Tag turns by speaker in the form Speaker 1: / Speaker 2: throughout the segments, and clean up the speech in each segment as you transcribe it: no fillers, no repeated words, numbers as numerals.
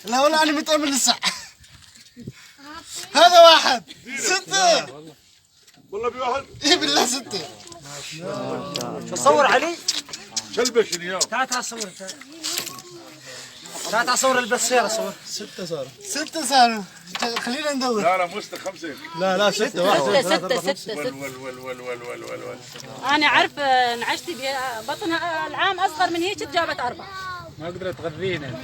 Speaker 1: لا والله أنا متأمل الساعة. هذا واحد 6.
Speaker 2: والله بواحد.
Speaker 1: إيه بالله 6.
Speaker 3: تصور علي.
Speaker 2: كلبش اليوم.
Speaker 3: تعال صور. تعال صور البسيرة صور.
Speaker 1: 6 صاروا. 6 صاروا. خلينا ندور.
Speaker 2: لا مست 5.
Speaker 1: لا 6 واحد.
Speaker 4: 6.
Speaker 2: ول.
Speaker 4: أنا عارف انعشت بطنها العام أصغر من هيك جابت 4.
Speaker 5: ما قدرت تغذينا.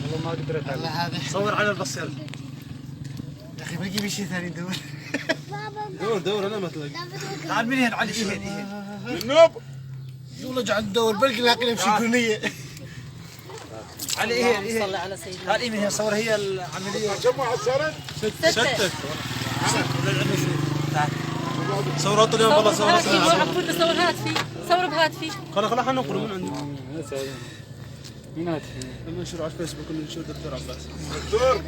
Speaker 5: والله ما قدرت.
Speaker 1: الله هذا.
Speaker 3: صور على البسيرة.
Speaker 1: يا أخي بلقي بشيء ثاني ندور. دور أنا ما تلاقي.
Speaker 3: تعال من هنا علي إيه.
Speaker 2: النوب.
Speaker 1: والله قاعد ندور بلقي لاقينا بشي كورنية.
Speaker 3: علي إيه.
Speaker 4: صلى على سيدنا.
Speaker 3: هذه من هي صور هي العملية.
Speaker 2: كم واحد صارت؟
Speaker 4: 6.
Speaker 1: صورات اليوم والله صورات.
Speaker 4: كل صور هاتفي. صور بهاتفي.
Speaker 1: خلاص حننقل من عندك.
Speaker 5: من هات
Speaker 1: لما نشر على الفيسبوك ونشوف دكتور عباس.
Speaker 2: دكتور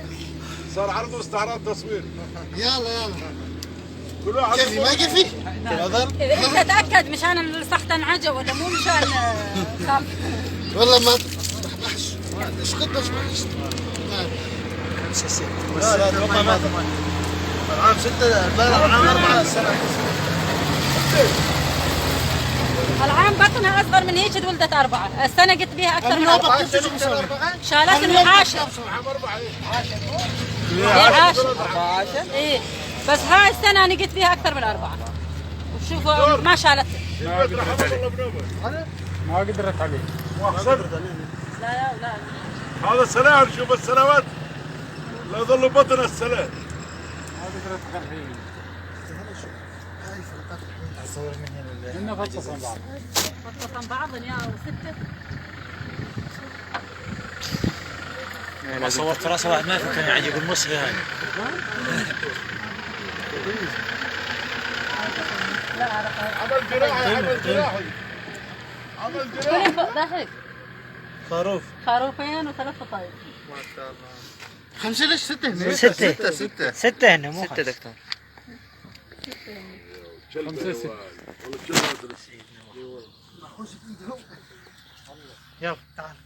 Speaker 2: صار عرض واستعراض تصوير.
Speaker 1: يلا
Speaker 2: كل واحد
Speaker 1: كيفي ما كيفي؟ تفضل.
Speaker 4: أنت تأكد مشان الصحة تنعجى ولا مو مشان خاف.
Speaker 1: والله ما بحش. ايش قد بحش. لا والله ما ثمانية. العام 6 العام 4 السنة.
Speaker 4: العام بطنها أصغر من هيك ولدت 4. السنة قلت بيها أكثر من 4. شالت العاشر.
Speaker 2: عام 4.
Speaker 4: عاشر. إيه بس هاي السنة أنا قلت بيها أكثر من 4. وشوفوا ما شالت.
Speaker 5: ما قدرت عليه.
Speaker 4: لا.
Speaker 2: هذا سلام شوف السنوات. لا يظل بطن السلام.
Speaker 5: ما قدرت تغذينا.
Speaker 3: صور من هنا.
Speaker 5: إنه فتصل بعض.
Speaker 4: فتصل بعض يا 6.
Speaker 3: ما صورت راسه واحد ما فكر يعني يقول مصري هاي.
Speaker 2: عمل جراحي.
Speaker 4: ضحك. خروفين و3 فطاير.
Speaker 1: 5 ليش 6 هنا؟
Speaker 3: 6 هنا مو 6 دكتور.
Speaker 5: 5
Speaker 3: يلا تعال.